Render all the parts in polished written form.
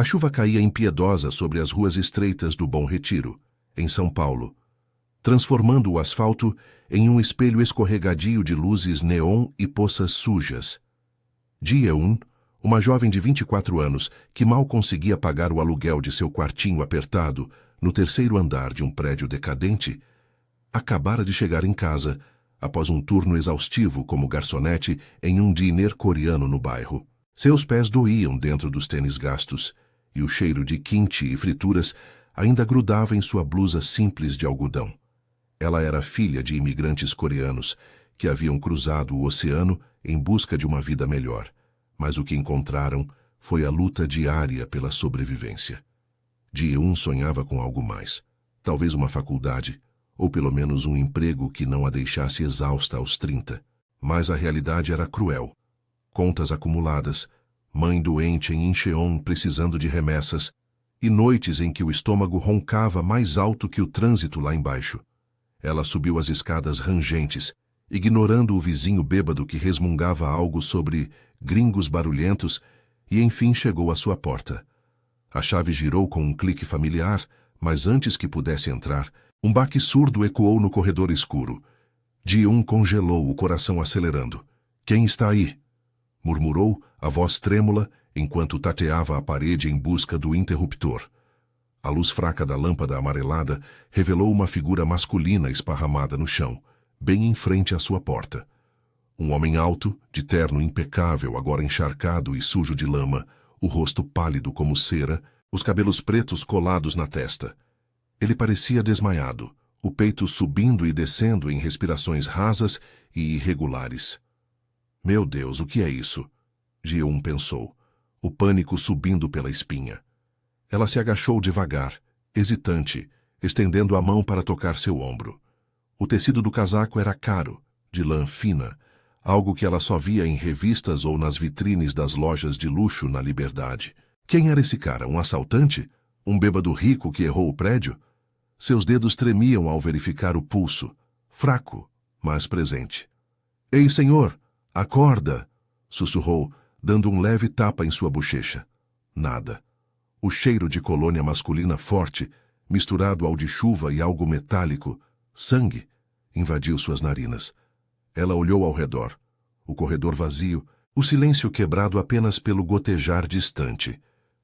A chuva caía impiedosa sobre as ruas estreitas do Bom Retiro, em São Paulo, transformando o asfalto em um espelho escorregadio de luzes neon e poças sujas. Ji-eun, uma jovem de 24 anos que mal conseguia pagar o aluguel de seu quartinho apertado no terceiro andar de um prédio decadente, acabara de chegar em casa após um turno exaustivo como garçonete em um diner coreano no bairro. Seus pés doíam dentro dos tênis gastos, e o cheiro de kimchi e frituras ainda grudava em sua blusa simples de algodão. Ela era filha de imigrantes coreanos que haviam cruzado o oceano em busca de uma vida melhor, mas o que encontraram foi a luta diária pela sobrevivência. Ji-eun sonhava com algo mais, talvez uma faculdade, ou pelo menos um emprego que não a deixasse exausta aos 30. Mas a realidade era cruel. Contas acumuladas, mãe doente em Incheon precisando de remessas, e noites em que o estômago roncava mais alto que o trânsito lá embaixo. Ela subiu as escadas rangentes, ignorando o vizinho bêbado que resmungava algo sobre gringos barulhentos, e enfim chegou à sua porta. A chave girou com um clique familiar, mas antes que pudesse entrar, um baque surdo ecoou no corredor escuro. Ji-eun congelou, o coração acelerando. "Quem está aí?" murmurou, a voz trêmula, enquanto tateava a parede em busca do interruptor. A luz fraca da lâmpada amarelada revelou uma figura masculina esparramada no chão, bem em frente à sua porta. Um homem alto, de terno impecável, agora encharcado e sujo de lama, o rosto pálido como cera, os cabelos pretos colados na testa. Ele parecia desmaiado, o peito subindo e descendo em respirações rasas e irregulares. Meu Deus, o que é isso? Ji-eun pensou, o pânico subindo pela espinha. Ela se agachou devagar, hesitante, estendendo a mão para tocar seu ombro. O tecido do casaco era caro, de lã fina, algo que ela só via em revistas ou nas vitrines das lojas de luxo na Liberdade. Quem era esse cara? Um assaltante? Um bêbado rico que errou o prédio? Seus dedos tremiam ao verificar o pulso, fraco, mas presente. "Ei, senhor, acorda!" sussurrou, dando um leve tapa em sua bochecha. Nada. O cheiro de colônia masculina forte, misturado ao de chuva e algo metálico, sangue, invadiu suas narinas. Ela olhou ao redor. O corredor vazio, o silêncio quebrado apenas pelo gotejar distante.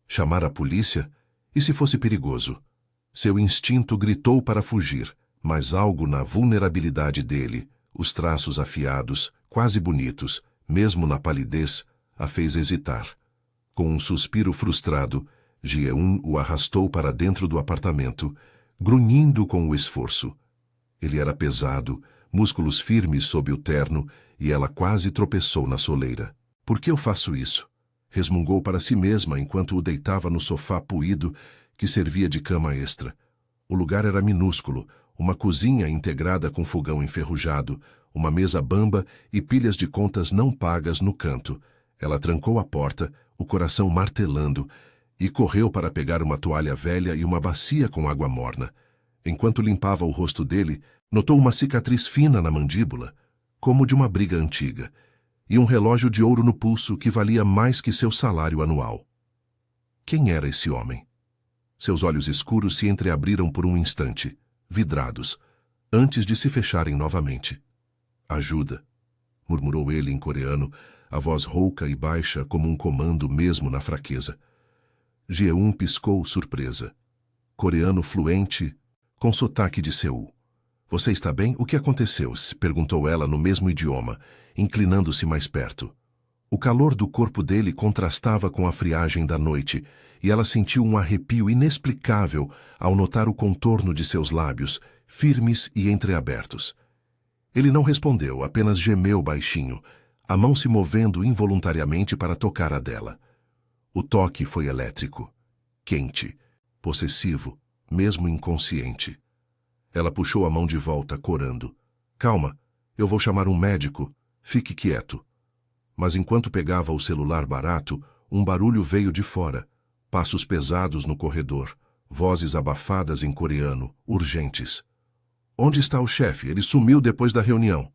Chamar a polícia? E se fosse perigoso? Seu instinto gritou para fugir, mas algo na vulnerabilidade dele, os traços afiados, quase bonitos, mesmo na palidez, a fez hesitar. Com um suspiro frustrado, Ji-eun o arrastou para dentro do apartamento, grunhindo com o esforço. Ele era pesado, músculos firmes sob o terno, e ela quase tropeçou na soleira. "Por que eu faço isso?" resmungou para si mesma enquanto o deitava no sofá puído que servia de cama extra. O lugar era minúsculo, uma cozinha integrada com fogão enferrujado, uma mesa bamba e pilhas de contas não pagas no canto. Ela trancou a porta, o coração martelando, e correu para pegar uma toalha velha e uma bacia com água morna. Enquanto limpava o rosto dele, notou uma cicatriz fina na mandíbula, como de uma briga antiga, e um relógio de ouro no pulso que valia mais que seu salário anual. Quem era esse homem? Seus olhos escuros se entreabriram por um instante, vidrados, antes de se fecharem novamente. "Ajuda", murmurou ele em coreano, a voz rouca e baixa como um comando mesmo na fraqueza. Ji-eun piscou surpresa. Coreano fluente, com sotaque de Seul. "Você está bem? O que aconteceu?" perguntou ela no mesmo idioma, inclinando-se mais perto. O calor do corpo dele contrastava com a friagem da noite, e ela sentiu um arrepio inexplicável ao notar o contorno de seus lábios, firmes e entreabertos. Ele não respondeu, apenas gemeu baixinho, a mão se movendo involuntariamente para tocar a dela. O toque foi elétrico, quente, possessivo, mesmo inconsciente. Ela puxou a mão de volta, corando. "Calma, eu vou chamar um médico. Fique quieto." Mas enquanto pegava o celular barato, um barulho veio de fora. Passos pesados no corredor, vozes abafadas em coreano, urgentes. "Onde está o chefe? Ele sumiu depois da reunião."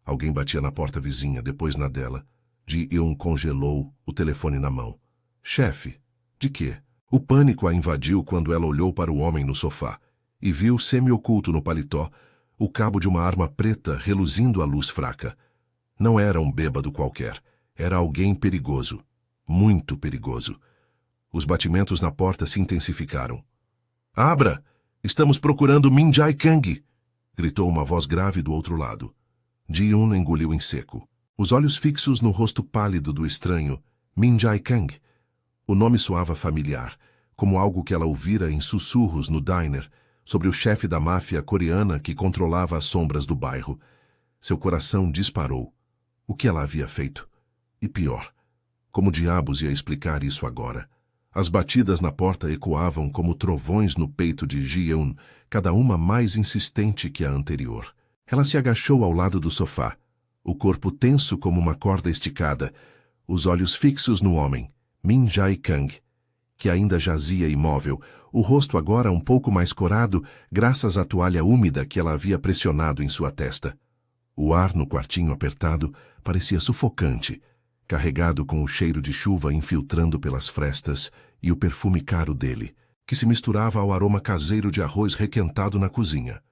Alguém batia na porta vizinha, depois na dela. Ji-eun congelou, o telefone na mão. "Chefe? De quê?" O pânico a invadiu quando ela olhou para o homem no sofá e viu, semi-oculto no paletó, o cabo de uma arma preta reluzindo à luz fraca. Não era um bêbado qualquer. Era alguém perigoso. Muito perigoso. Os batimentos na porta se intensificaram. "Abra! Estamos procurando Min Jae Kang!" gritou uma voz grave do outro lado. Ji-eun engoliu em seco. Os olhos fixos no rosto pálido do estranho, Min Jae Kang. O nome soava familiar, como algo que ela ouvira em sussurros no diner, sobre o chefe da máfia coreana que controlava as sombras do bairro. Seu coração disparou. O que ela havia feito? E pior, como diabos ia explicar isso agora? As batidas na porta ecoavam como trovões no peito de Ji-eun, cada uma mais insistente que a anterior. Ela se agachou ao lado do sofá, o corpo tenso como uma corda esticada, os olhos fixos no homem, Min Jae Kang, que ainda jazia imóvel, o rosto agora um pouco mais corado, graças à toalha úmida que ela havia pressionado em sua testa. O ar no quartinho apertado parecia sufocante, carregado com o cheiro de chuva infiltrando pelas frestas e o perfume caro dele, que se misturava ao aroma caseiro de arroz requentado na cozinha.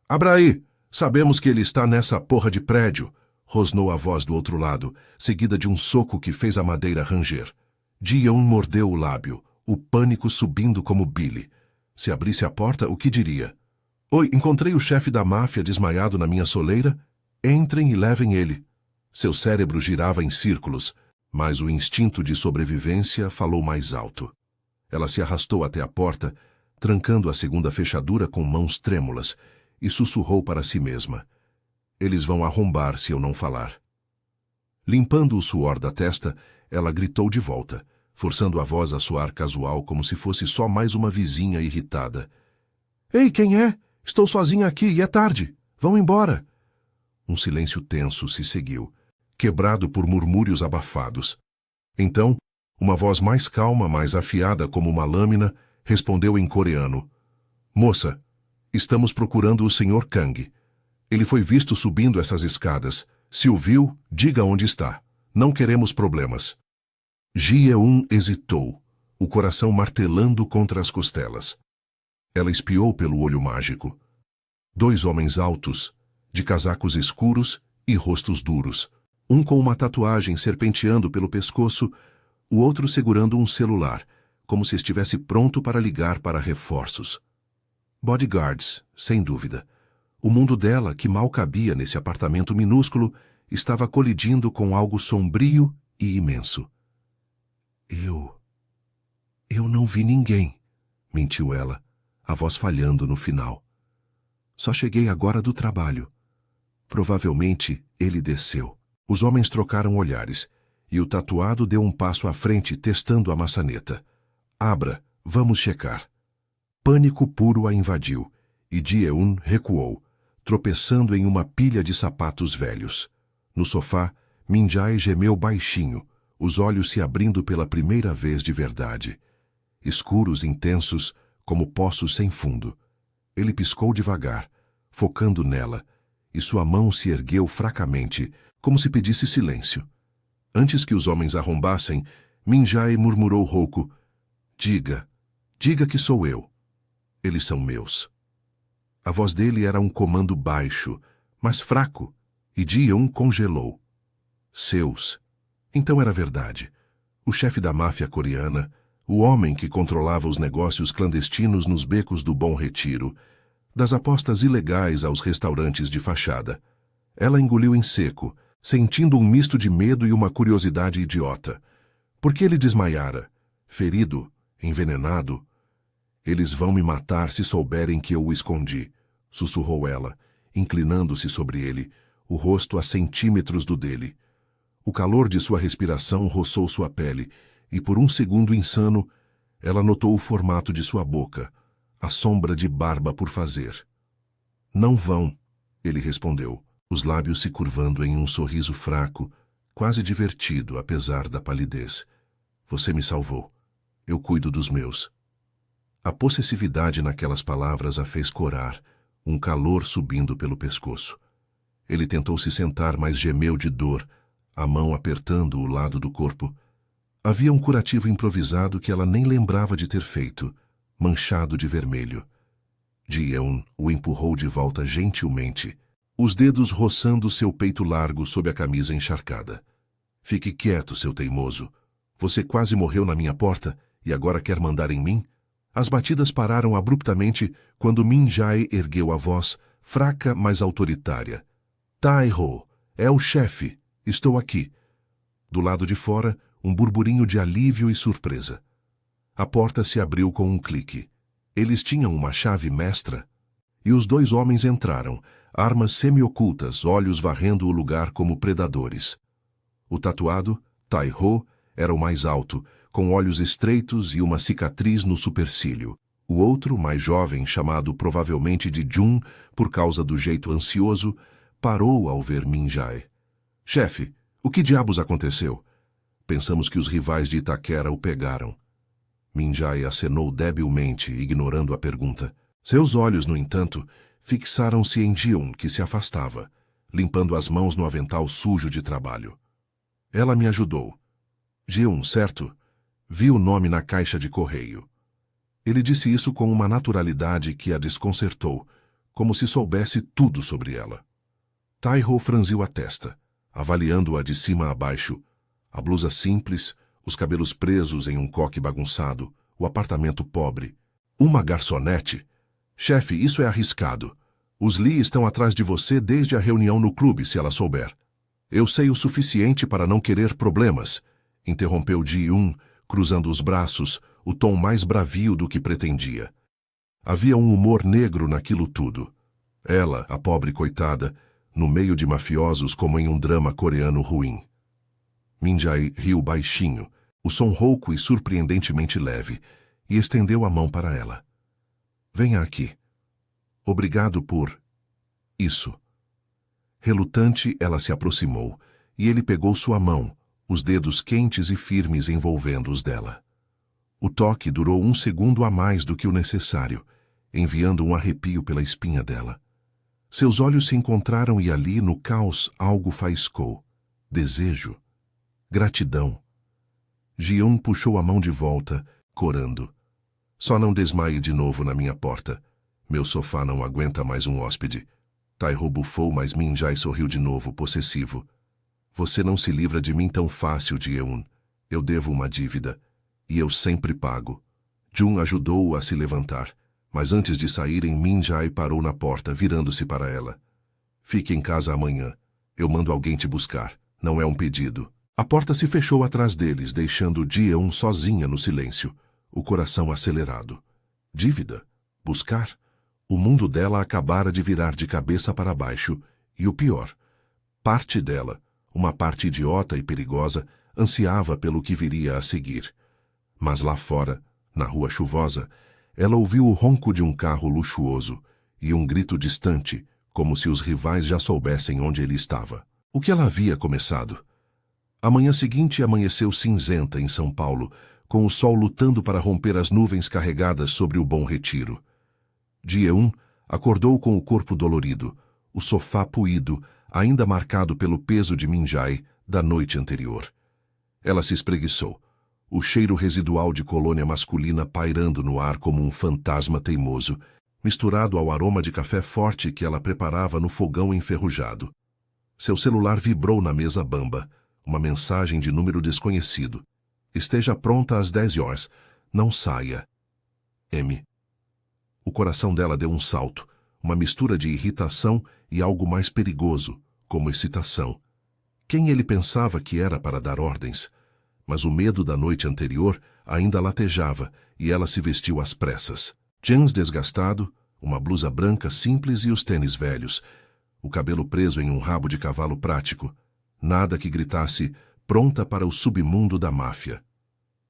"Abra aí! Sabemos que ele está nessa porra de prédio!" rosnou a voz do outro lado, seguida de um soco que fez a madeira ranger. Ji-eun mordeu o lábio, o pânico subindo como bile. Se abrisse a porta, o que diria? "Oi, encontrei o chefe da máfia desmaiado na minha soleira. Entrem e levem ele." Seu cérebro girava em círculos, mas o instinto de sobrevivência falou mais alto. Ela se arrastou até a porta, trancando a segunda fechadura com mãos trêmulas, e sussurrou para si mesma: "Eles vão arrombar se eu não falar." Limpando o suor da testa, ela gritou de volta, forçando a voz a soar casual como se fosse só mais uma vizinha irritada. "Ei, quem é? Estou sozinha aqui e é tarde. Vão embora." Um silêncio tenso se seguiu, quebrado por murmúrios abafados. Então, uma voz mais calma, mais afiada como uma lâmina, respondeu em coreano: "Moça, estamos procurando o Sr. Kang. Ele foi visto subindo essas escadas. Se o viu, diga onde está. Não queremos problemas." Ji-eun hesitou, o coração martelando contra as costelas. Ela espiou pelo olho mágico. 2 homens altos, de casacos escuros e rostos duros, um com uma tatuagem serpenteando pelo pescoço, o outro segurando um celular, como se estivesse pronto para ligar para reforços. Bodyguards, sem dúvida. O mundo dela, que mal cabia nesse apartamento minúsculo, estava colidindo com algo sombrio e imenso. Eu não vi ninguém", mentiu ela, a voz falhando no final. "Só cheguei agora do trabalho. Provavelmente ele desceu." Os homens trocaram olhares, e o tatuado deu um passo à frente testando a maçaneta. "Abra, vamos checar." Pânico puro a invadiu, e Ji-eun recuou, tropeçando em uma pilha de sapatos velhos. No sofá, Min Jae gemeu baixinho, os olhos se abrindo pela primeira vez de verdade. Escuros, intensos, como poços sem fundo. Ele piscou devagar, focando nela, e sua mão se ergueu fracamente, como se pedisse silêncio. Antes que os homens arrombassem, Min Jae murmurou rouco: diga que sou eu. Eles são meus." A voz dele era um comando baixo, mas fraco, e Ji-eun congelou. Seus. Então era verdade. O chefe da máfia coreana, o homem que controlava os negócios clandestinos nos becos do Bom Retiro, das apostas ilegais aos restaurantes de fachada. Ela engoliu em seco, sentindo um misto de medo e uma curiosidade idiota. Por que ele desmaiara? Ferido? Envenenado? "Eles vão me matar se souberem que eu o escondi", sussurrou ela, inclinando-se sobre ele, o rosto a centímetros do dele. O calor de sua respiração roçou sua pele, e por um segundo insano, ela notou o formato de sua boca, a sombra de barba por fazer. "Não vão", ele respondeu, os lábios se curvando em um sorriso fraco, quase divertido apesar da palidez. "Você me salvou. Eu cuido dos meus." A possessividade naquelas palavras a fez corar, um calor subindo pelo pescoço. Ele tentou se sentar, mas gemeu de dor, a mão apertando o lado do corpo. Havia um curativo improvisado que ela nem lembrava de ter feito, manchado de vermelho. Ji-eun o empurrou de volta gentilmente, os dedos roçando seu peito largo sob a camisa encharcada. Fique quieto, seu teimoso. Você quase morreu na minha porta e agora quer mandar em mim? As batidas pararam abruptamente quando Min Jae ergueu a voz, fraca mas autoritária. Tae-ho, é o chefe. Estou aqui. Do lado de fora, um burburinho de alívio e surpresa. A porta se abriu com um clique. Eles tinham uma chave mestra. E os dois homens entraram, armas semi-ocultas, olhos varrendo o lugar como predadores. O tatuado, Tae-ho, era o mais alto, com olhos estreitos e uma cicatriz no supercílio. O outro, mais jovem, chamado provavelmente de Jun, por causa do jeito ansioso, parou ao ver Min Jae. Chefe, o que diabos aconteceu? Pensamos que os rivais de Itaquera o pegaram. Min Jae acenou debilmente, ignorando a pergunta. Seus olhos, no entanto, fixaram-se em Ji-eun, que se afastava, limpando as mãos no avental sujo de trabalho. Ela me ajudou. Ji-eun, certo? Vi o nome na caixa de correio. Ele disse isso com uma naturalidade que a desconcertou, como se soubesse tudo sobre ela. Tae-ho franziu a testa, avaliando-a de cima a baixo. A blusa simples, os cabelos presos em um coque bagunçado, o apartamento pobre. Uma garçonete? Chefe, isso é arriscado. Os Lee estão atrás de você desde a reunião no clube, se ela souber. Eu sei o suficiente para não querer problemas, interrompeu Ji-eun, cruzando os braços, o tom mais bravio do que pretendia. Havia um humor negro naquilo tudo. Ela, a pobre coitada, no meio de mafiosos como em um drama coreano ruim. Min Jae riu baixinho, o som rouco e surpreendentemente leve, e estendeu a mão para ela. Venha aqui. Obrigado por... isso. Relutante, ela se aproximou, e ele pegou sua mão, os dedos quentes e firmes envolvendo os dela. O toque durou 1 segundo a mais do que o necessário, enviando um arrepio pela espinha dela. Seus olhos se encontraram e ali, no caos, algo faiscou. Desejo. Gratidão. Ji-eun puxou a mão de volta, corando. Só não desmaie de novo na minha porta. Meu sofá não aguenta mais um hóspede. Tae-ho bufou, mas Min Jae sorriu de novo, possessivo. Você não se livra de mim tão fácil, Ji-eun. Eu devo uma dívida. E eu sempre pago. Jun ajudou-o a se levantar, mas antes de saírem, Min Jae parou na porta, virando-se para ela. Fique em casa amanhã. Eu mando alguém te buscar. Não é um pedido. A porta se fechou atrás deles, deixando Ji-eun sozinha no silêncio, o coração acelerado. Dívida? Buscar? O mundo dela acabara de virar de cabeça para baixo, e o pior, parte dela, uma parte idiota e perigosa, ansiava pelo que viria a seguir. Mas lá fora, na rua chuvosa, ela ouviu o ronco de um carro luxuoso e um grito distante, como se os rivais já soubessem onde ele estava. O que ela havia começado? A manhã seguinte amanheceu cinzenta em São Paulo, com o sol lutando para romper as nuvens carregadas sobre o Bom Retiro. Ji-eun acordou com o corpo dolorido, o sofá puído, ainda marcado pelo peso de Min Jae da noite anterior. Ela se espreguiçou, o cheiro residual de colônia masculina pairando no ar como um fantasma teimoso, misturado ao aroma de café forte que ela preparava no fogão enferrujado. Seu celular vibrou na mesa bamba, uma mensagem de número desconhecido. Esteja pronta às 10 horas. Não saia. M. O coração dela deu um salto, uma mistura de irritação e algo mais perigoso, como excitação. Quem ele pensava que era para dar ordens? Mas o medo da noite anterior ainda latejava e ela se vestiu às pressas. Jeans desgastado, uma blusa branca simples e os tênis velhos, o cabelo preso em um rabo de cavalo prático. Nada que gritasse, pronta para o submundo da máfia.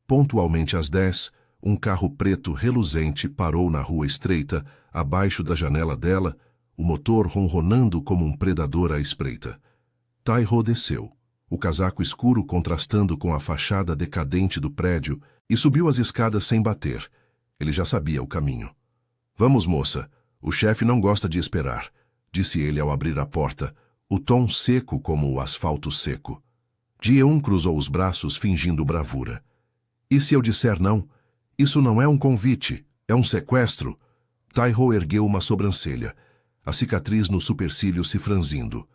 Pontualmente às 10, um carro preto reluzente parou na rua estreita, abaixo da janela dela, o motor ronronando como um predador à espreita. Tae-ho desceu, o casaco escuro contrastando com a fachada decadente do prédio, e subiu as escadas sem bater. Ele já sabia o caminho. Vamos, moça. O chefe não gosta de esperar, disse ele ao abrir a porta, o tom seco como o asfalto seco. Ji-eun cruzou os braços fingindo bravura. E se eu disser não? Isso não é um convite, é um sequestro. Tai-ho ergueu uma sobrancelha, a cicatriz no supercílio se franzindo.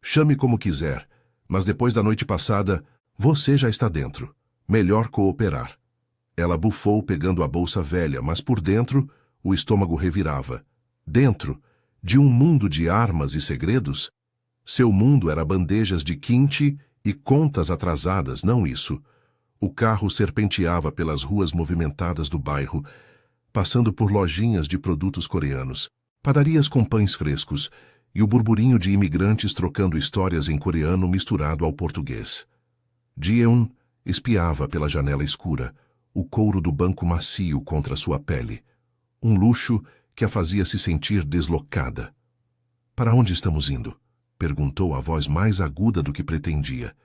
Chame como quiser, mas depois da noite passada, você já está dentro. Melhor cooperar. Ela bufou pegando a bolsa velha, mas por dentro, o estômago revirava. Dentro, de um mundo de armas e segredos? Seu mundo era bandejas de kimchi e contas atrasadas, não isso. O carro serpenteava pelas ruas movimentadas do bairro, passando por lojinhas de produtos coreanos, padarias com pães frescos e o burburinho de imigrantes trocando histórias em coreano misturado ao português. Ji-eun espiava pela janela escura, o couro do banco macio contra sua pele. Um luxo que a fazia se sentir deslocada. Para onde estamos indo? Perguntou a voz mais aguda do que pretendia.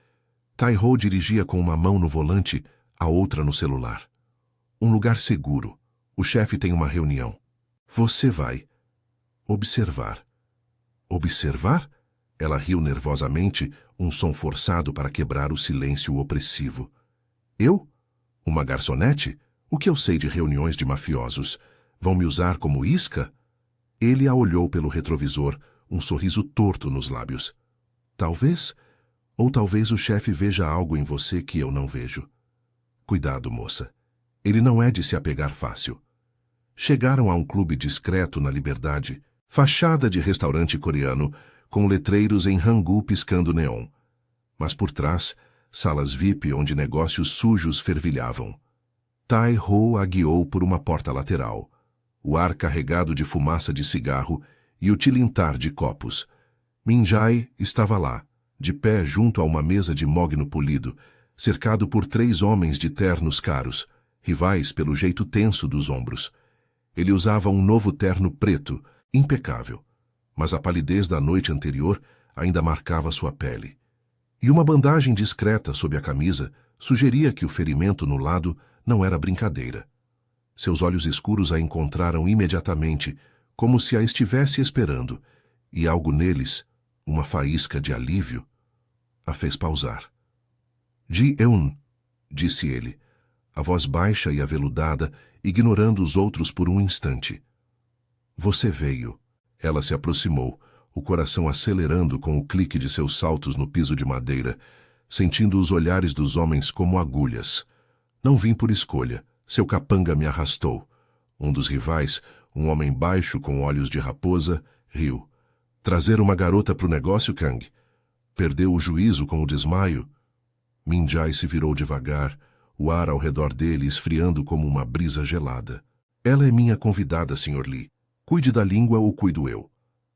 Tai-ho dirigia com uma mão no volante, a outra no celular. Um lugar seguro. O chefe tem uma reunião. Você vai observar. Observar? Ela riu nervosamente, um som forçado para quebrar o silêncio opressivo. Eu? Uma garçonete? O que eu sei de reuniões de mafiosos? Vão me usar como isca? Ele a olhou pelo retrovisor, um sorriso torto nos lábios. Talvez, ou talvez o chefe veja algo em você que eu não vejo. Cuidado, moça. Ele não é de se apegar fácil. Chegaram a um clube discreto na Liberdade, fachada de restaurante coreano, com letreiros em Hangul piscando neon. Mas por trás, salas VIP onde negócios sujos fervilhavam. Tai-ho a guiou por uma porta lateral. O ar carregado de fumaça de cigarro e o tilintar de copos. Min-jae estava lá, de pé junto a uma mesa de mogno polido, cercado por 3 homens de ternos caros, rivais pelo jeito tenso dos ombros. Ele usava um novo terno preto, impecável, mas a palidez da noite anterior ainda marcava sua pele. E uma bandagem discreta sob a camisa sugeria que o ferimento no lado não era brincadeira. Seus olhos escuros a encontraram imediatamente, como se a estivesse esperando, e algo neles, uma faísca de alívio, a fez pausar. Ji-eun, disse ele, a voz baixa e aveludada, ignorando os outros por um instante. Você veio. Ela se aproximou, o coração acelerando com o clique de seus saltos no piso de madeira, sentindo os olhares dos homens como agulhas. Não vim por escolha. Seu capanga me arrastou. Um dos rivais, um homem baixo com olhos de raposa, riu. Trazer uma garota para o negócio, Kang? Perdeu o juízo com o desmaio? Min-jae se virou devagar, o ar ao redor dele esfriando como uma brisa gelada. Ela é minha convidada, Sr. Lee. Cuide da língua ou cuido eu.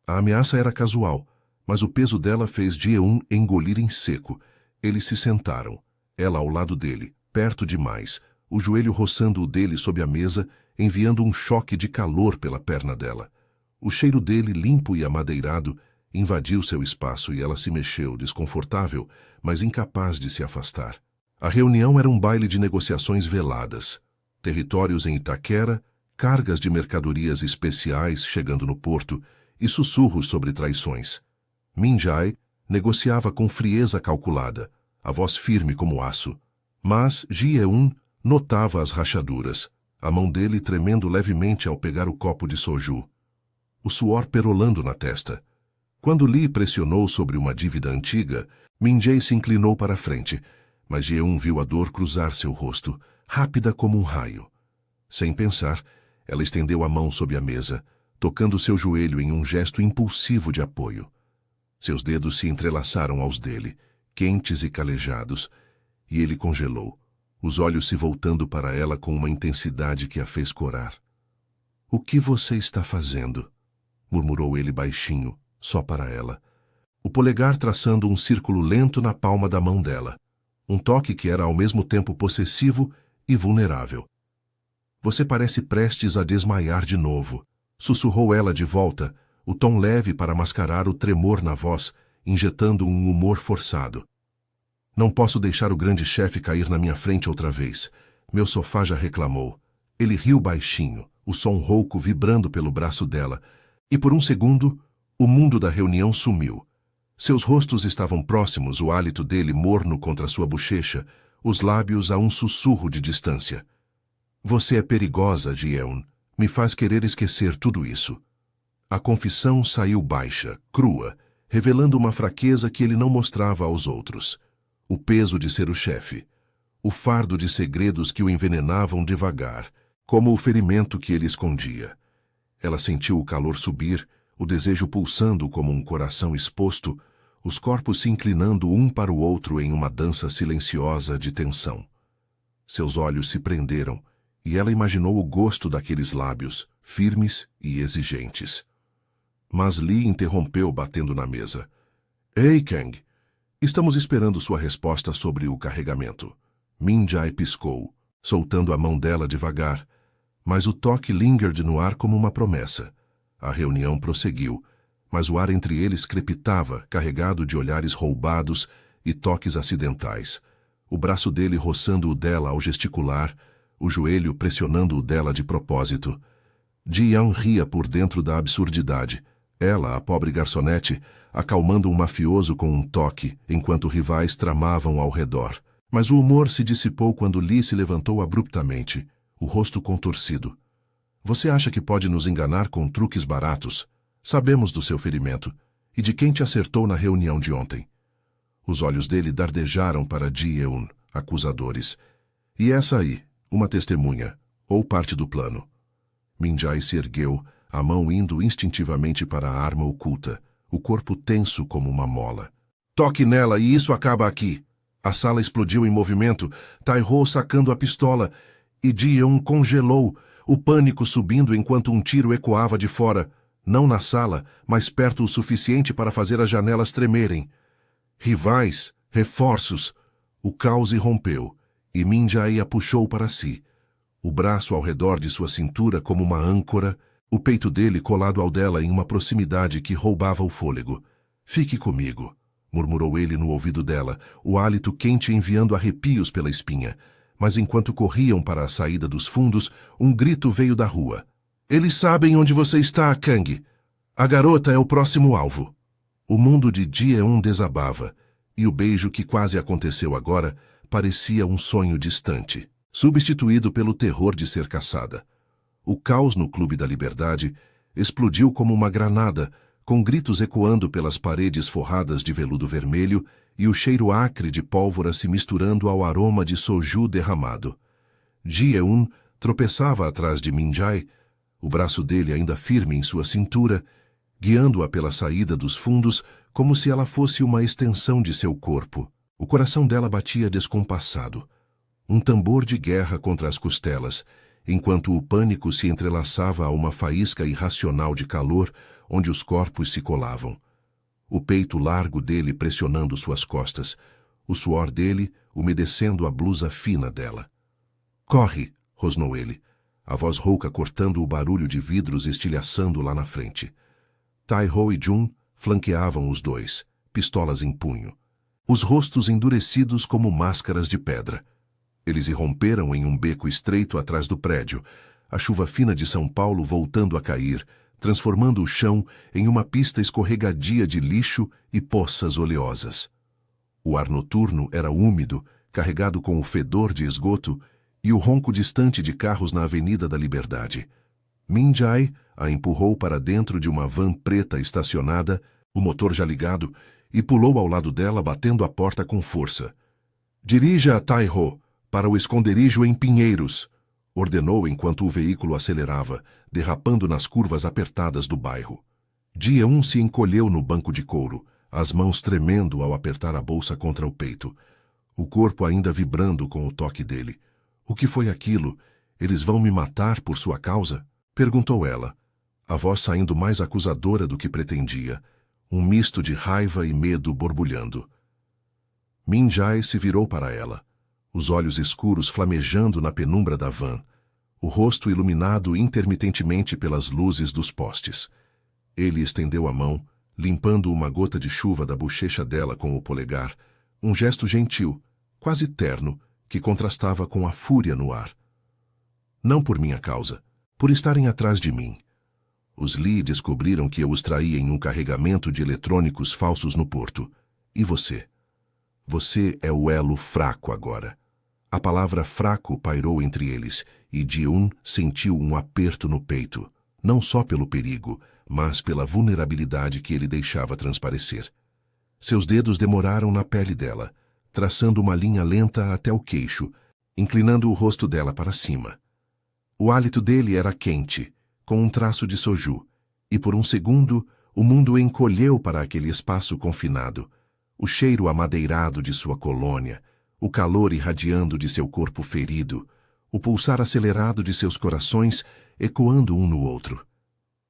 A ameaça era casual, mas o peso dela fez Ji-eun engolir em seco. Eles se sentaram, ela ao lado dele, perto demais, o joelho roçando o dele sob a mesa, enviando um choque de calor pela perna dela. O cheiro dele, limpo e amadeirado, invadiu seu espaço e ela se mexeu, desconfortável, mas incapaz de se afastar. A reunião era um baile de negociações veladas. Territórios em Itaquera, cargas de mercadorias especiais chegando no porto e sussurros sobre traições. Min-jae negociava com frieza calculada, a voz firme como aço. Mas Ji-eun notava as rachaduras, a mão dele tremendo levemente ao pegar o copo de soju. O suor perolando na testa. Quando Lee pressionou sobre uma dívida antiga, Min-jae se inclinou para a frente, mas Ji-eun viu a dor cruzar seu rosto, rápida como um raio. Sem pensar, ela estendeu a mão sob a mesa, tocando seu joelho em um gesto impulsivo de apoio. Seus dedos se entrelaçaram aos dele, quentes e calejados, e ele congelou, os olhos se voltando para ela com uma intensidade que a fez corar. — O que você está fazendo? Murmurou ele baixinho, só para ela. O polegar traçando um círculo lento na palma da mão dela. Um toque que era ao mesmo tempo possessivo e vulnerável. Você parece prestes a desmaiar de novo, sussurrou ela de volta, o tom leve para mascarar o tremor na voz, injetando um humor forçado. Não posso deixar o grande chefe cair na minha frente outra vez. Meu sofá já reclamou. Ele riu baixinho, o som rouco vibrando pelo braço dela, e por um segundo, o mundo da reunião sumiu. Seus rostos estavam próximos, o hálito dele morno contra sua bochecha, os lábios a um sussurro de distância. Você é perigosa, Ji-eun. Me faz querer esquecer tudo isso. A confissão saiu baixa, crua, revelando uma fraqueza que ele não mostrava aos outros. O peso de ser o chefe. O fardo de segredos que o envenenavam devagar, como o ferimento que ele escondia. Ela sentiu o calor subir, o desejo pulsando como um coração exposto, os corpos se inclinando um para o outro em uma dança silenciosa de tensão. Seus olhos se prenderam, e ela imaginou o gosto daqueles lábios, firmes e exigentes. Mas Lee interrompeu batendo na mesa. Ei, Kang, estamos esperando sua resposta sobre o carregamento. Min-jae piscou, soltando a mão dela devagar, mas o toque lingered no ar como uma promessa. A reunião prosseguiu, mas o ar entre eles crepitava, carregado de olhares roubados e toques acidentais. O braço dele roçando o dela ao gesticular, o joelho pressionando o dela de propósito. Ji-young ria por dentro da absurdidade. Ela, a pobre garçonete, acalmando um mafioso com um toque, enquanto rivais tramavam ao redor. Mas o humor se dissipou quando Lee se levantou abruptamente, o rosto contorcido. Você acha que pode nos enganar com truques baratos? Sabemos do seu ferimento e de quem te acertou na reunião de ontem. Os olhos dele dardejaram para Ji-eun, acusadores. E essa aí, uma testemunha, ou parte do plano. Min-jae se ergueu, a mão indo instintivamente para a arma oculta, o corpo tenso como uma mola. Toque nela e isso acaba aqui. A sala explodiu em movimento, Tai-ho sacando a pistola, e Ji-eun congelou, o pânico subindo enquanto um tiro ecoava de fora, não na sala, mas perto o suficiente para fazer as janelas tremerem. Rivais, reforços. O caos irrompeu, e Min-jae a puxou para si. O braço ao redor de sua cintura como uma âncora, o peito dele colado ao dela em uma proximidade que roubava o fôlego. Fique comigo, murmurou ele no ouvido dela, o hálito quente enviando arrepios pela espinha. Mas enquanto corriam para a saída dos fundos, um grito veio da rua. Eles sabem onde você está, Kang. A garota é o próximo alvo. O mundo de Ji-eun desabava, e o beijo que quase aconteceu agora parecia um sonho distante, substituído pelo terror de ser caçada. O caos no Clube da Liberdade explodiu como uma granada, com gritos ecoando pelas paredes forradas de veludo vermelho e o cheiro acre de pólvora se misturando ao aroma de soju derramado. Ji-eun tropeçava atrás de Min-jae, o braço dele ainda firme em sua cintura, guiando-a pela saída dos fundos como se ela fosse uma extensão de seu corpo. O coração dela batia descompassado, um tambor de guerra contra as costelas, enquanto o pânico se entrelaçava a uma faísca irracional de calor onde os corpos se colavam. O peito largo dele pressionando suas costas, o suor dele umedecendo a blusa fina dela. Corre, rosnou ele, a voz rouca cortando o barulho de vidros estilhaçando lá na frente. Tai-ho e Jun flanqueavam os dois, pistolas em punho, os rostos endurecidos como máscaras de pedra. Eles irromperam em um beco estreito atrás do prédio, a chuva fina de São Paulo voltando a cair, transformando o chão em uma pista escorregadia de lixo e poças oleosas. O ar noturno era úmido, carregado com o fedor de esgoto e o ronco distante de carros na Avenida da Liberdade. Min-jae a empurrou para dentro de uma van preta estacionada, o motor já ligado, e pulou ao lado dela batendo a porta com força. Dirija a Tai-ho para o esconderijo em Pinheiros, ordenou enquanto o veículo acelerava, derrapando nas curvas apertadas do bairro. Ji-eun se encolheu no banco de couro, as mãos tremendo ao apertar a bolsa contra o peito, o corpo ainda vibrando com o toque dele. O que foi aquilo? Eles vão me matar por sua causa? Perguntou ela, a voz saindo mais acusadora do que pretendia, um misto de raiva e medo borbulhando. Min-jae se virou para ela, os olhos escuros flamejando na penumbra da van, o rosto iluminado intermitentemente pelas luzes dos postes. Ele estendeu a mão, limpando uma gota de chuva da bochecha dela com o polegar, um gesto gentil, quase terno, que contrastava com a fúria no ar. Não por minha causa, por estarem atrás de mim. Os Lee descobriram que eu os traía em um carregamento de eletrônicos falsos no porto. E você? Você é o elo fraco agora. A palavra fraco pairou entre eles, e Ji-un sentiu um aperto no peito, não só pelo perigo, mas pela vulnerabilidade que ele deixava transparecer. Seus dedos demoraram na pele dela, traçando uma linha lenta até o queixo, inclinando o rosto dela para cima. O hálito dele era quente, com um traço de soju, e por um segundo o mundo encolheu para aquele espaço confinado, o cheiro amadeirado de sua colônia, o calor irradiando de seu corpo ferido, o pulsar acelerado de seus corações ecoando um no outro.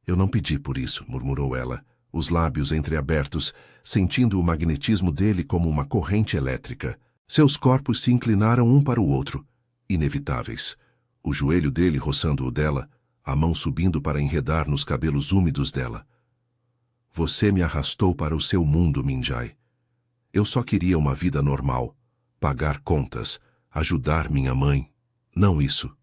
Eu não pedi por isso, murmurou ela, os lábios entreabertos, sentindo o magnetismo dele como uma corrente elétrica. Seus corpos se inclinaram um para o outro, inevitáveis. O joelho dele roçando o dela, a mão subindo para enredar nos cabelos úmidos dela. Você me arrastou para o seu mundo, Minjai. Eu só queria uma vida normal, pagar contas, ajudar minha mãe. Não isso.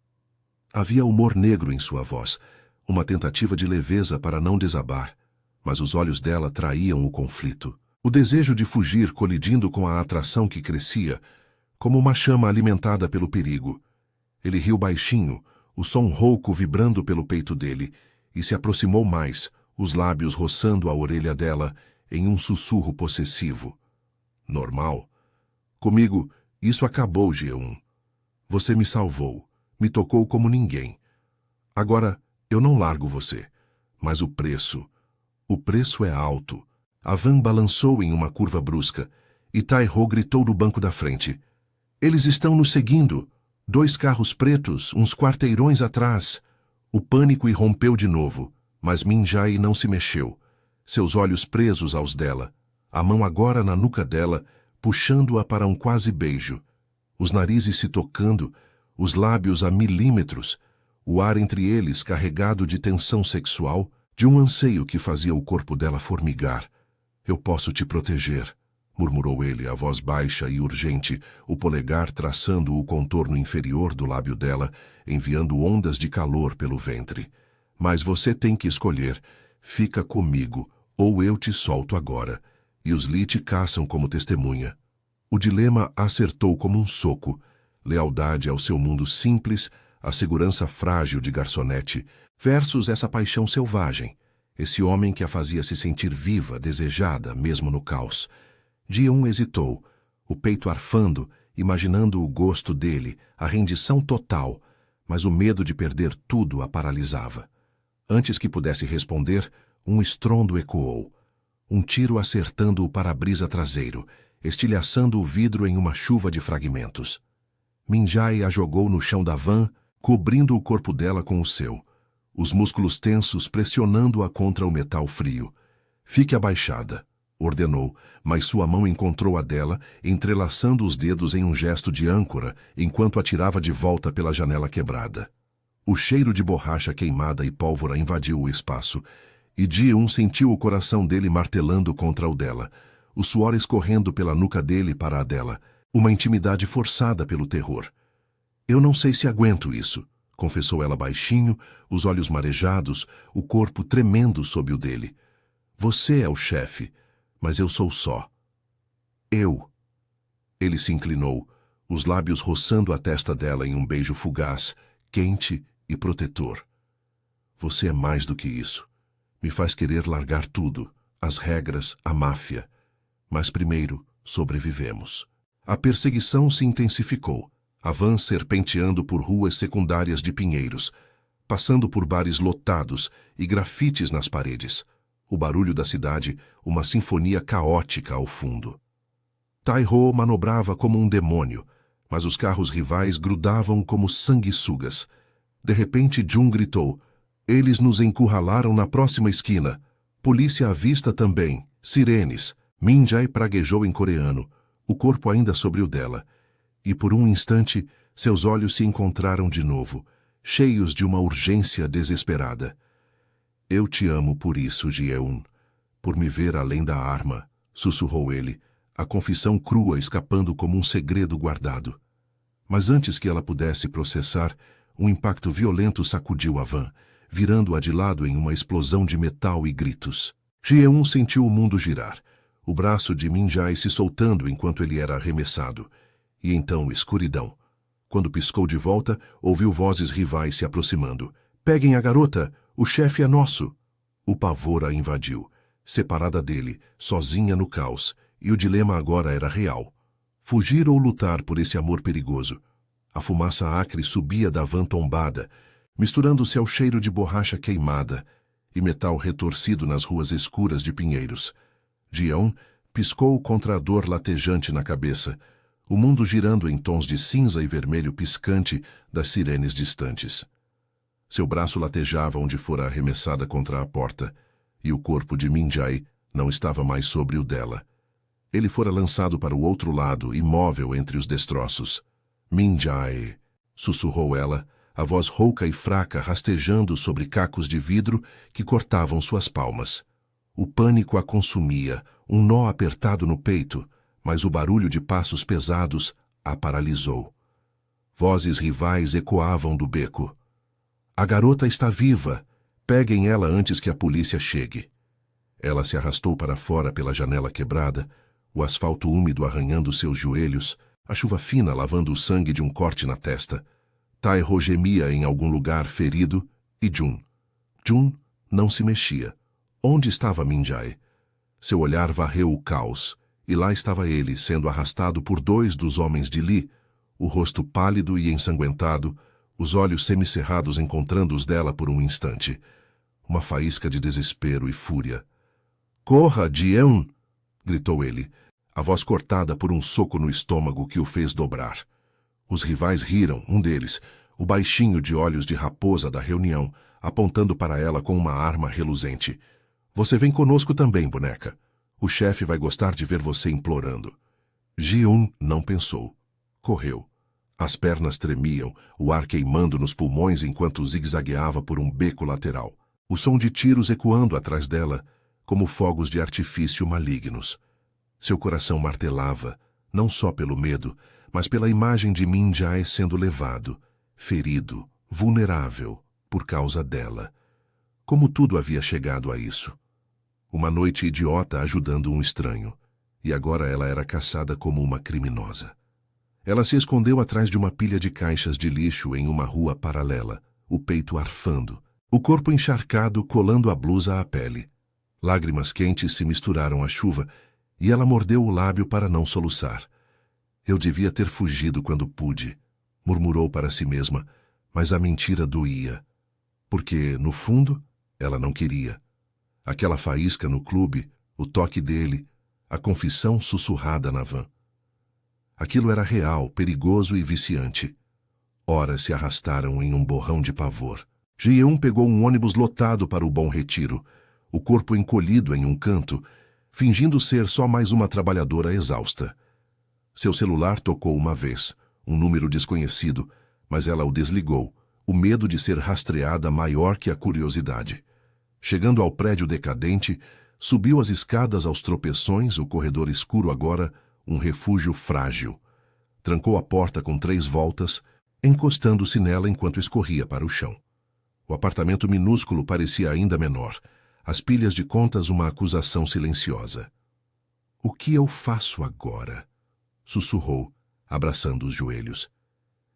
Havia humor negro em sua voz, uma tentativa de leveza para não desabar, mas os olhos dela traíam o conflito. O desejo de fugir colidindo com a atração que crescia, como uma chama alimentada pelo perigo. Ele riu baixinho, o som rouco vibrando pelo peito dele, e se aproximou mais, os lábios roçando a orelha dela em um sussurro possessivo. Normal? Comigo, isso acabou, Ji-un. Você me salvou, me tocou como ninguém. Agora, eu não largo você. Mas o preço é alto. A van balançou em uma curva brusca, e Tai-ho gritou do banco da frente. Eles estão nos seguindo. 2 carros pretos, uns quarteirões atrás. O pânico irrompeu de novo, mas Minjai não se mexeu, seus olhos presos aos dela, a mão agora na nuca dela, puxando-a para um quase beijo. Os narizes se tocando, os lábios a milímetros, o ar entre eles carregado de tensão sexual, de um anseio que fazia o corpo dela formigar. Eu posso te proteger, murmurou ele, a voz baixa e urgente, o polegar traçando o contorno inferior do lábio dela, enviando ondas de calor pelo ventre. Mas você tem que escolher. Fica comigo, ou eu te solto agora, e os Lee te caçam como testemunha. O dilema acertou como um soco. Lealdade ao seu mundo simples, a segurança frágil de garçonete, versus essa paixão selvagem, esse homem que a fazia se sentir viva, desejada, mesmo no caos. Ji-un hesitou, o peito arfando, imaginando o gosto dele, a rendição total, mas o medo de perder tudo a paralisava. Antes que pudesse responder, um estrondo ecoou. Um tiro acertando o para-brisa traseiro, estilhaçando o vidro em uma chuva de fragmentos. Minjai a jogou no chão da van, cobrindo o corpo dela com o seu, os músculos tensos pressionando-a contra o metal frio. Fique abaixada, ordenou, mas sua mão encontrou a dela, entrelaçando os dedos em um gesto de âncora, enquanto atirava de volta pela janela quebrada. O cheiro de borracha queimada e pólvora invadiu o espaço, e Ji-un sentiu o coração dele martelando contra o dela, o suor escorrendo pela nuca dele para a dela, uma intimidade forçada pelo terror. Eu não sei se aguento isso, confessou ela baixinho, os olhos marejados, o corpo tremendo sob o dele. Você é o chefe, mas eu sou só. Eu. Ele se inclinou, os lábios roçando a testa dela em um beijo fugaz, quente e protetor. Você é mais do que isso. Me faz querer largar tudo, as regras, a máfia. Mas primeiro, sobrevivemos. A perseguição se intensificou, a van serpenteando por ruas secundárias de pinheiros, passando por bares lotados e grafites nas paredes. O barulho da cidade, uma sinfonia caótica ao fundo. Tai-ho manobrava como um demônio, mas os carros rivais grudavam como sanguessugas. De repente, Jun gritou: eles nos encurralaram na próxima esquina. Polícia à vista também. Sirenes. Minjai praguejou em coreano, o corpo ainda sobre o dela. E por um instante, seus olhos se encontraram de novo, cheios de uma urgência desesperada. Eu te amo por isso, Ji-un. Por me ver além da arma, sussurrou ele, a confissão crua escapando como um segredo guardado. Mas antes que ela pudesse processar, um impacto violento sacudiu a van, virando-a de lado em uma explosão de metal e gritos. Ji-eun sentiu o mundo girar, o braço de Min-jae se soltando enquanto ele era arremessado. E então escuridão. Quando piscou de volta, ouviu vozes rivais se aproximando. Peguem a garota! O chefe é nosso! O pavor a invadiu. Separada dele, sozinha no caos, e o dilema agora era real. Fugir ou lutar por esse amor perigoso? A fumaça acre subia da van tombada, misturando-se ao cheiro de borracha queimada e metal retorcido nas ruas escuras de pinheiros. Ji-eun piscou contra a dor latejante na cabeça, o mundo girando em tons de cinza e vermelho piscante das sirenes distantes. Seu braço latejava onde fora arremessada contra a porta, e o corpo de Min-jae não estava mais sobre o dela. Ele fora lançado para o outro lado, imóvel entre os destroços. Min-jae, sussurrou ela, a voz rouca e fraca rastejando sobre cacos de vidro que cortavam suas palmas. O pânico a consumia, um nó apertado no peito, mas o barulho de passos pesados a paralisou. Vozes rivais ecoavam do beco. A garota está viva! Peguem ela antes que a polícia chegue. Ela se arrastou para fora pela janela quebrada, o asfalto úmido arranhando seus joelhos, a chuva fina lavando o sangue de um corte na testa. Tae-ho gemia em algum lugar ferido, e Jun não se mexia. Onde estava Min-jae? Seu olhar varreu o caos, e lá estava ele, sendo arrastado por 2 dos homens de Lee, o rosto pálido e ensanguentado, os olhos semicerrados encontrando os dela por um instante. Uma faísca de desespero e fúria. "Corra, Ji-eun!" gritou ele, a voz cortada por um soco no estômago que o fez dobrar. Os rivais riram, um deles, o baixinho de olhos de raposa da reunião, apontando para ela com uma arma reluzente. "Você vem conosco também, boneca. O chefe vai gostar de ver você implorando." Ji-eun não pensou. Correu. As pernas tremiam, o ar queimando nos pulmões enquanto zigue-zagueava por um beco lateral. O som de tiros ecoando atrás dela, como fogos de artifício malignos. Seu coração martelava, não só pelo medo, mas pela imagem de Min-jae sendo levado, ferido, vulnerável, por causa dela. Como tudo havia chegado a isso? Uma noite idiota ajudando um estranho, e agora ela era caçada como uma criminosa. Ela se escondeu atrás de uma pilha de caixas de lixo em uma rua paralela, o peito arfando, o corpo encharcado colando a blusa à pele. Lágrimas quentes se misturaram à chuva, e ela mordeu o lábio para não soluçar. "Eu devia ter fugido quando pude", murmurou para si mesma, mas a mentira doía. Porque, no fundo, ela não queria. Aquela faísca no clube, o toque dele, a confissão sussurrada na van. Aquilo era real, perigoso e viciante. Horas se arrastaram em um borrão de pavor. Ji-eun pegou um ônibus lotado para o Bom Retiro, o corpo encolhido em um canto, fingindo ser só mais uma trabalhadora exausta. Seu celular tocou uma vez, um número desconhecido, mas ela o desligou, o medo de ser rastreada maior que a curiosidade. Chegando ao prédio decadente, subiu as escadas aos tropeções, o corredor escuro agora, um refúgio frágil. Trancou a porta com 3 voltas, encostando-se nela enquanto escorria para o chão. O apartamento minúsculo parecia ainda menor, as pilhas de contas uma acusação silenciosa. "O que eu faço agora?" sussurrou, abraçando os joelhos.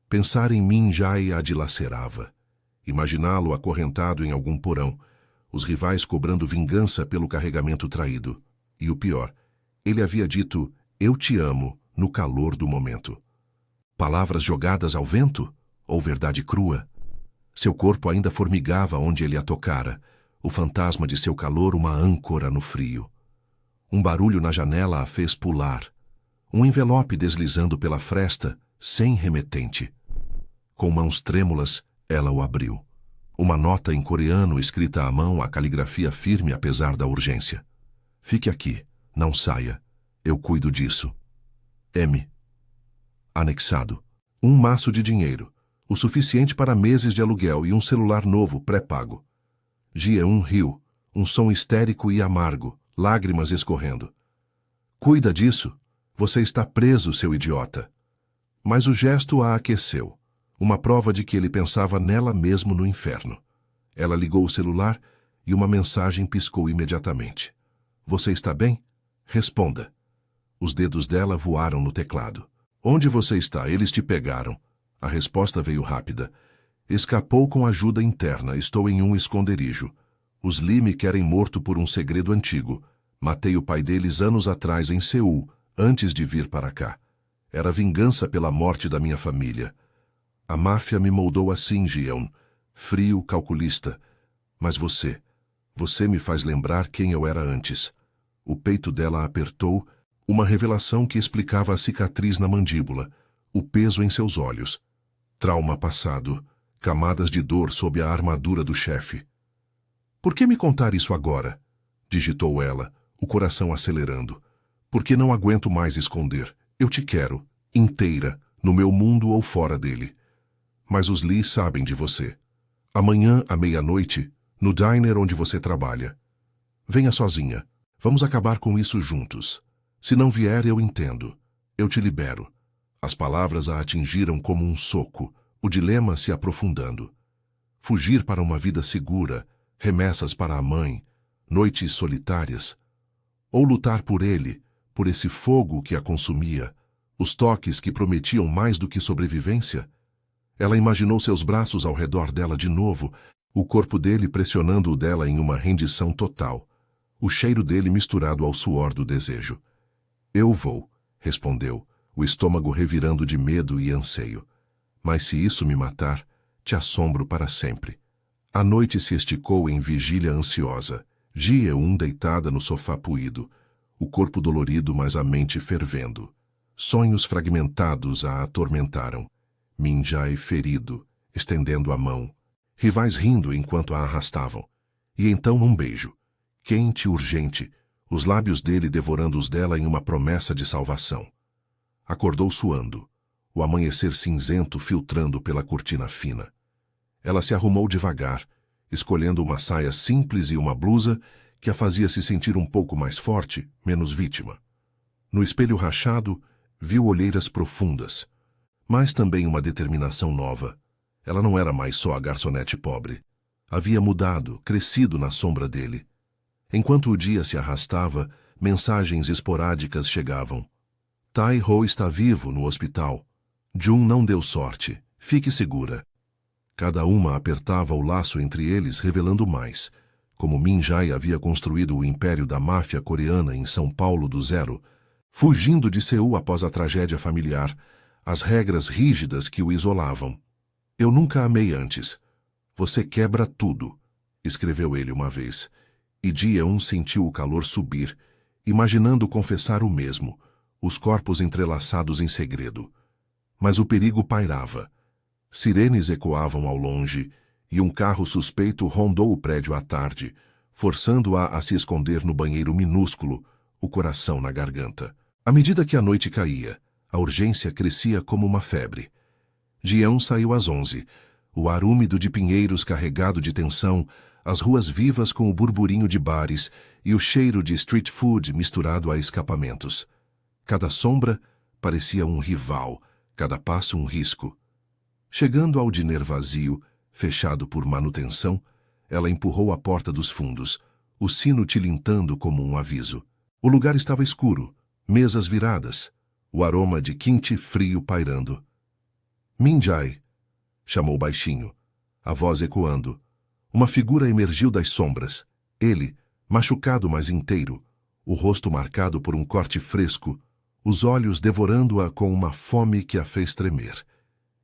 Pensar em Min-jae a dilacerava. Imaginá-lo acorrentado em algum porão, os rivais cobrando vingança pelo carregamento traído. E o pior, ele havia dito "eu te amo" no calor do momento. Palavras jogadas ao vento? Ou verdade crua? Seu corpo ainda formigava onde ele a tocara, o fantasma de seu calor uma âncora no frio. Um barulho na janela a fez pular. Um envelope deslizando pela fresta, sem remetente. Com mãos trêmulas, ela o abriu. Uma nota em coreano escrita à mão, a caligrafia firme apesar da urgência. "Fique aqui, não saia. Eu cuido disso. M." Anexado. Um maço de dinheiro, o suficiente para meses de aluguel e um celular novo pré-pago. Ji-eun riu, um som histérico e amargo, lágrimas escorrendo. "Cuida disso. Você está preso, seu idiota." Mas o gesto a aqueceu, uma prova de que ele pensava nela mesmo no inferno. Ela ligou o celular e uma mensagem piscou imediatamente. Você está bem? Responda. Os dedos dela voaram no teclado. Onde você está? Eles te pegaram. A resposta veio rápida. Escapou com ajuda interna. Estou em um esconderijo. Os Lee me querem morto por um segredo antigo. Matei o pai deles anos atrás em Seul, antes de vir para cá. Era vingança pela morte da minha família. A máfia me moldou assim, Jeon. Frio, calculista. Mas você me faz lembrar quem eu era antes. O peito dela apertou, uma revelação que explicava a cicatriz na mandíbula, o peso em seus olhos. Trauma passado, camadas de dor sob a armadura do chefe. Por que me contar isso agora? Digitou ela, o coração acelerando. Porque não aguento mais esconder. Eu te quero, inteira, no meu mundo ou fora dele. Mas os Lee sabem de você. Amanhã, à meia-noite, no diner onde você trabalha. Venha sozinha. Vamos acabar com isso juntos. Se não vier, eu entendo. Eu te libero. As palavras a atingiram como um soco, o dilema se aprofundando. Fugir para uma vida segura, remessas para a mãe, noites solitárias. Ou lutar por ele, por esse fogo que a consumia, os toques que prometiam mais do que sobrevivência. Ela imaginou seus braços ao redor dela de novo, o corpo dele pressionando o dela em uma rendição total, o cheiro dele misturado ao suor do desejo. Eu vou, respondeu, o estômago revirando de medo e anseio. Mas se isso me matar, te assombro para sempre. A noite se esticou em vigília ansiosa, Ji-eun deitada no sofá puído, o corpo dolorido mas a mente fervendo. Sonhos fragmentados a atormentaram. Min-jae ferido, estendendo a mão. Rivais rindo enquanto a arrastavam. E então um beijo. Quente e urgente, os lábios dele devorando os dela em uma promessa de salvação. Acordou suando, o amanhecer cinzento filtrando pela cortina fina. Ela se arrumou devagar, escolhendo uma saia simples e uma blusa que a fazia se sentir um pouco mais forte, menos vítima. No espelho rachado, viu olheiras profundas, mas também uma determinação nova. Ela não era mais só a garçonete pobre. Havia mudado, crescido na sombra dele. Enquanto o dia se arrastava, mensagens esporádicas chegavam. Tai-ho está vivo no hospital. Jun não deu sorte. Fique segura. Cada uma apertava o laço entre eles, revelando mais. Como Min-jae havia construído o império da máfia coreana em São Paulo do zero, fugindo de Seul após a tragédia familiar, as regras rígidas que o isolavam. Eu nunca amei antes. Você quebra tudo, escreveu ele uma vez. E Ji-eun sentiu o calor subir, imaginando confessar o mesmo, os corpos entrelaçados em segredo. Mas o perigo pairava. Sirenes ecoavam ao longe, e um carro suspeito rondou o prédio à tarde, forçando-a a se esconder no banheiro minúsculo, o coração na garganta. À medida que a noite caía, a urgência crescia como uma febre. Ji-eun saiu às 11, o ar úmido de pinheiros carregado de tensão, as ruas vivas com o burburinho de bares e o cheiro de street food misturado a escapamentos. Cada sombra parecia um rival, cada passo um risco. Chegando ao diner vazio, fechado por manutenção, ela empurrou a porta dos fundos, o sino tilintando como um aviso. O lugar estava escuro, mesas viradas, o aroma de kimchi frio pairando. Min-jae, chamou baixinho, a voz ecoando. Uma figura emergiu das sombras. Ele, machucado mas inteiro, o rosto marcado por um corte fresco, os olhos devorando-a com uma fome que a fez tremer.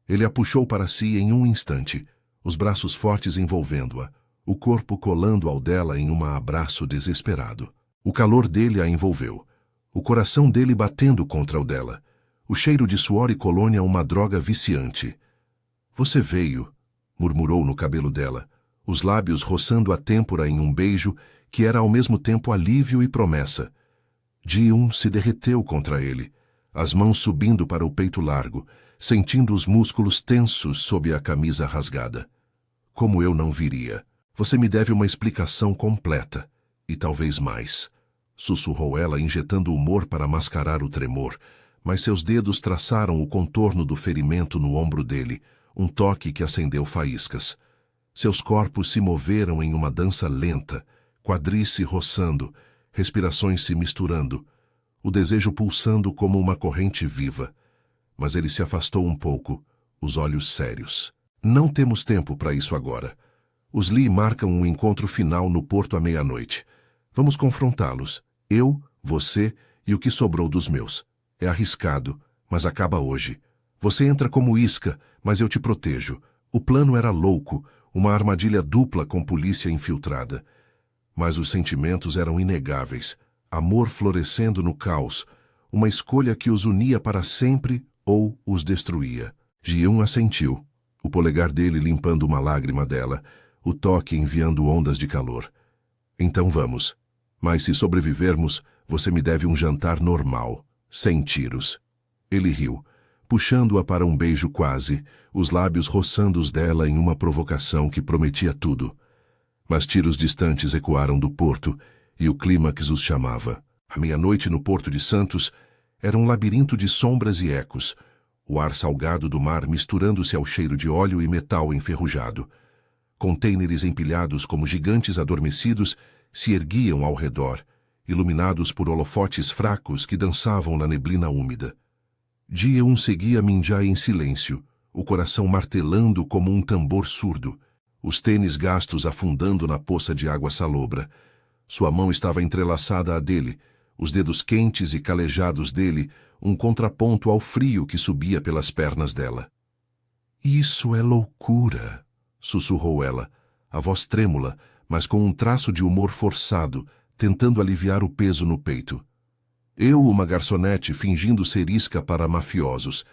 Ele a puxou para si em um instante, os braços fortes envolvendo-a, o corpo colando ao dela em um abraço desesperado. O calor dele a envolveu, o coração dele batendo contra o dela, o cheiro de suor e colônia uma droga viciante. Você veio, murmurou no cabelo dela, os lábios roçando a têmpora em um beijo que era ao mesmo tempo alívio e promessa. Ji-eun se derreteu contra ele, as mãos subindo para o peito largo, sentindo os músculos tensos sob a camisa rasgada. Como eu não viria? Você me deve uma explicação completa, e talvez mais. Sussurrou ela, injetando humor para mascarar o tremor, mas seus dedos traçaram o contorno do ferimento no ombro dele, um toque que acendeu faíscas. Seus corpos se moveram em uma dança lenta, quadris se roçando, respirações se misturando, o desejo pulsando como uma corrente viva. Mas ele se afastou um pouco, os olhos sérios. Não temos tempo para isso agora. Os Lee marcam um encontro final no porto à meia-noite. Vamos confrontá-los. Eu, você e o que sobrou dos meus. É arriscado, mas acaba hoje. Você entra como isca, mas eu te protejo. O plano era louco, uma armadilha dupla com polícia infiltrada. Mas os sentimentos eram inegáveis. Amor florescendo no caos, uma escolha que os unia para sempre ou os destruía. Ji-eun assentiu, o polegar dele limpando uma lágrima dela, o toque enviando ondas de calor. Então vamos. Mas se sobrevivermos, você me deve um jantar normal, sem tiros. Ele riu, puxando-a para um beijo quase, os lábios roçando os dela em uma provocação que prometia tudo. Mas tiros distantes ecoaram do porto, e o clímax os chamava. A meia-noite no Porto de Santos era um labirinto de sombras e ecos, o ar salgado do mar misturando-se ao cheiro de óleo e metal enferrujado. Contêineres empilhados como gigantes adormecidos se erguiam ao redor, iluminados por holofotes fracos que dançavam na neblina úmida. Ji-eun seguia Min-jae em silêncio, o coração martelando como um tambor surdo, os tênis gastos afundando na poça de água salobra. Sua mão estava entrelaçada à dele, os dedos quentes e calejados dele, um contraponto ao frio que subia pelas pernas dela. Isso é loucura, sussurrou ela, a voz trêmula, mas com um traço de humor forçado, tentando aliviar o peso no peito. Eu, uma garçonete, fingindo ser isca para mafiosos.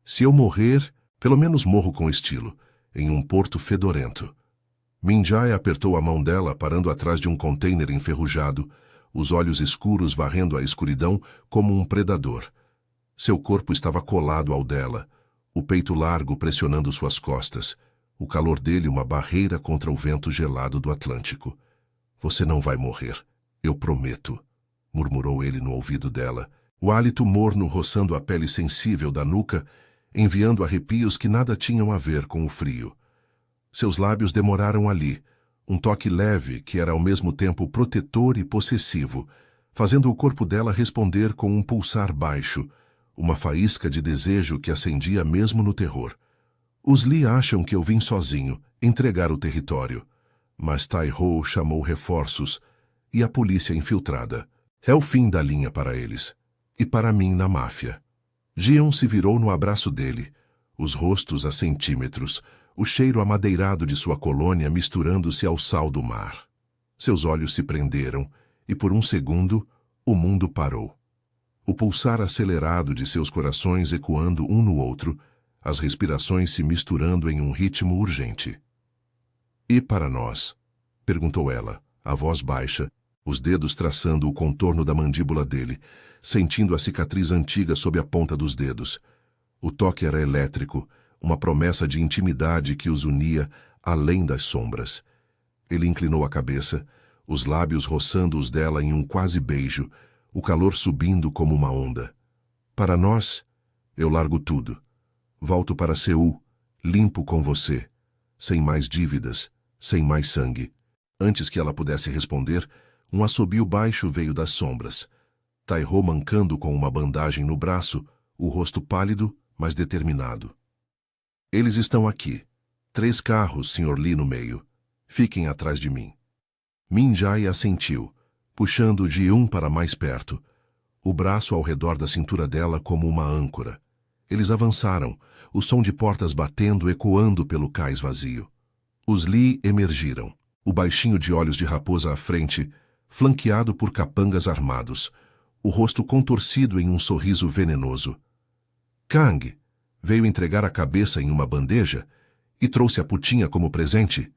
Se eu morrer, pelo menos morro com estilo, em um porto fedorento. Min-jae apertou a mão dela, parando atrás de um container enferrujado, os olhos escuros varrendo a escuridão como um predador. Seu corpo estava colado ao dela, o peito largo pressionando suas costas, o calor dele uma barreira contra o vento gelado do Atlântico. Você não vai morrer, eu prometo, murmurou ele no ouvido dela, o hálito morno roçando a pele sensível da nuca, enviando arrepios que nada tinham a ver com o frio. Seus lábios demoraram ali, um toque leve que era ao mesmo tempo protetor e possessivo, fazendo o corpo dela responder com um pulsar baixo, uma faísca de desejo que acendia mesmo no terror. Os Lee acham que eu vim sozinho, entregar o território. Mas Tai-ho chamou reforços, e a polícia infiltrada. É o fim da linha para eles. E para mim na máfia. Ji-eun se virou no abraço dele, os rostos a centímetros, o cheiro amadeirado de sua colônia misturando-se ao sal do mar. Seus olhos se prenderam, e por um segundo, o mundo parou. O pulsar acelerado de seus corações ecoando um no outro, as respirações se misturando em um ritmo urgente. E para nós? Perguntou ela, a voz baixa, os dedos traçando o contorno da mandíbula dele, sentindo a cicatriz antiga sob a ponta dos dedos. O toque era elétrico, uma promessa de intimidade que os unia além das sombras. Ele inclinou a cabeça, os lábios roçando os dela em um quase beijo, o calor subindo como uma onda. Para nós, eu largo tudo. Volto para Seul, limpo com você, sem mais dívidas, sem mais sangue. Antes que ela pudesse responder, um assobio baixo veio das sombras. Tai-ho mancando com uma bandagem no braço, o rosto pálido, mas determinado. Eles estão aqui. 3 carros, Sr. Lee no meio. Fiquem atrás de mim. Min-jae assentiu, puxando Ji-eun para mais perto, o braço ao redor da cintura dela como uma âncora. Eles avançaram, o som de portas batendo ecoando pelo cais vazio. Os Lee emergiram, o baixinho de olhos de raposa à frente, flanqueado por capangas armados, o rosto contorcido em um sorriso venenoso. Kang veio entregar a cabeça em uma bandeja e trouxe a putinha como presente?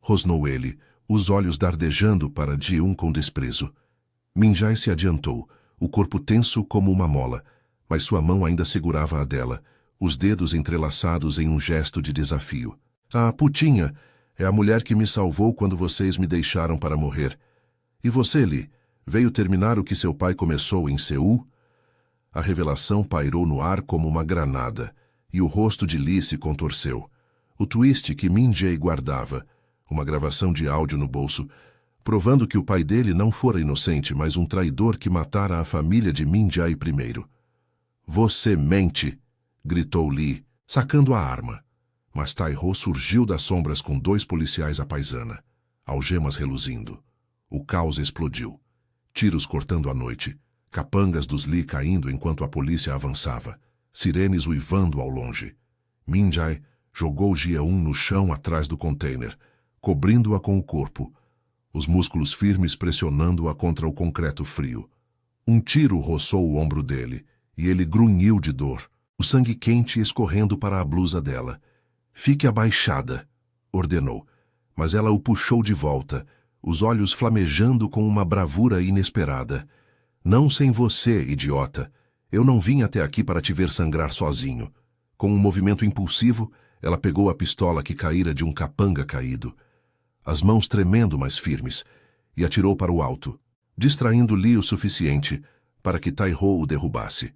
Rosnou ele, os olhos dardejando para Ji-eun com desprezo. Min-jae se adiantou, o corpo tenso como uma mola, mas sua mão ainda segurava a dela, os dedos entrelaçados em um gesto de desafio. A putinha é a mulher que me salvou quando vocês me deixaram para morrer. E você, Lee, veio terminar o que seu pai começou em Seul? A revelação pairou no ar como uma granada, e o rosto de Lee se contorceu. O twist que Min Jae guardava, uma gravação de áudio no bolso, provando que o pai dele não fora inocente, mas um traidor que matara a família de Min Jae primeiro. "Você mente!" gritou Lee, sacando a arma. Mas Tai-ho surgiu das sombras com 2 policiais à paisana, algemas reluzindo. O caos explodiu. Tiros cortando a noite, capangas dos Lee caindo enquanto a polícia avançava, sirenes uivando ao longe. Min Jae jogou Ji-eun no chão atrás do container, cobrindo-a com o corpo, os músculos firmes pressionando-a contra o concreto frio. Um tiro roçou o ombro dele, e ele grunhiu de dor, o sangue quente escorrendo para a blusa dela. "Fique abaixada", ordenou, mas ela o puxou de volta, os olhos flamejando com uma bravura inesperada. "Não sem você, idiota. Eu não vim até aqui para te ver sangrar sozinho." Com um movimento impulsivo, ela pegou a pistola que caíra de um capanga caído, as mãos tremendo mais firmes, e atirou para o alto, distraindo Lee o suficiente para que Tai-ho o derrubasse.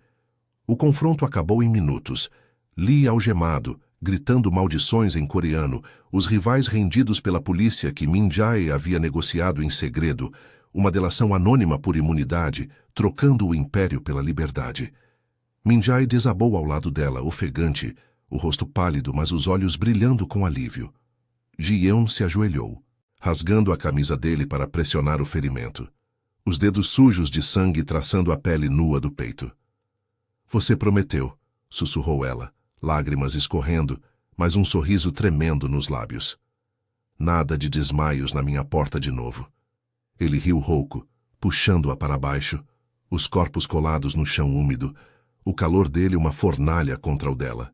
O confronto acabou em minutos. Lee algemado, gritando maldições em coreano, os rivais rendidos pela polícia que Min Jae havia negociado em segredo, uma delação anônima por imunidade, trocando o império pela liberdade. Min Jae desabou ao lado dela, ofegante, o rosto pálido, mas os olhos brilhando com alívio. Ji-eun se ajoelhou, rasgando a camisa dele para pressionar o ferimento, os dedos sujos de sangue traçando a pele nua do peito. "Você prometeu", sussurrou ela, lágrimas escorrendo, mas um sorriso tremendo nos lábios. "Nada de desmaios na minha porta de novo." Ele riu rouco, puxando-a para baixo, os corpos colados no chão úmido, o calor dele uma fornalha contra o dela.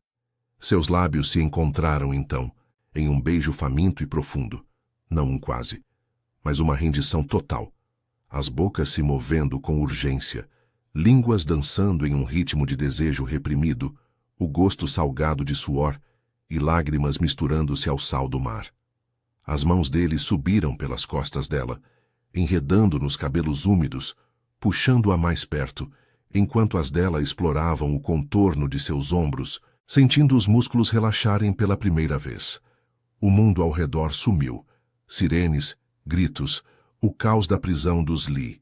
Seus lábios se encontraram então, em um beijo faminto e profundo, não um quase, mas uma rendição total, as bocas se movendo com urgência, línguas dançando em um ritmo de desejo reprimido, o gosto salgado de suor e lágrimas misturando-se ao sal do mar. As mãos dele subiram pelas costas dela, enredando nos cabelos úmidos, puxando-a mais perto, enquanto as dela exploravam o contorno de seus ombros, sentindo os músculos relaxarem pela primeira vez. O mundo ao redor sumiu. Sirenes, gritos, o caos da prisão dos Lee.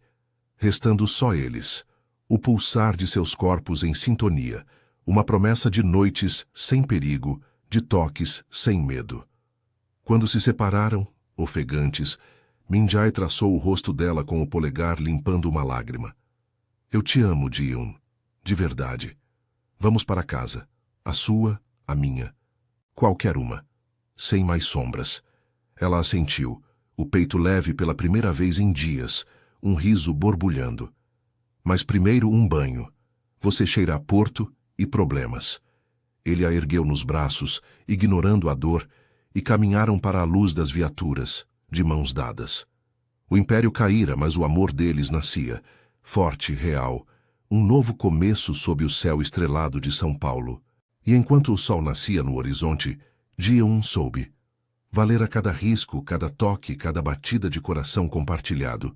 Restando só eles. O pulsar de seus corpos em sintonia. Uma promessa de noites sem perigo, de toques sem medo. Quando se separaram, ofegantes, Min Jae traçou o rosto dela com o polegar limpando uma lágrima. "Eu te amo, Ji-eun. De verdade. Vamos para casa. A sua, a minha. Qualquer uma. Sem mais sombras." Ela assentiu, o peito leve pela primeira vez em dias, um riso borbulhando. "Mas primeiro um banho. Você cheira a porto e problemas." Ele a ergueu nos braços, ignorando a dor, e caminharam para a luz das viaturas, de mãos dadas. O império caíra, mas o amor deles nascia, forte, real, um novo começo sob o céu estrelado de São Paulo. E enquanto o sol nascia no horizonte, Ji-eun soube. Valera cada risco, cada toque, cada batida de coração compartilhado.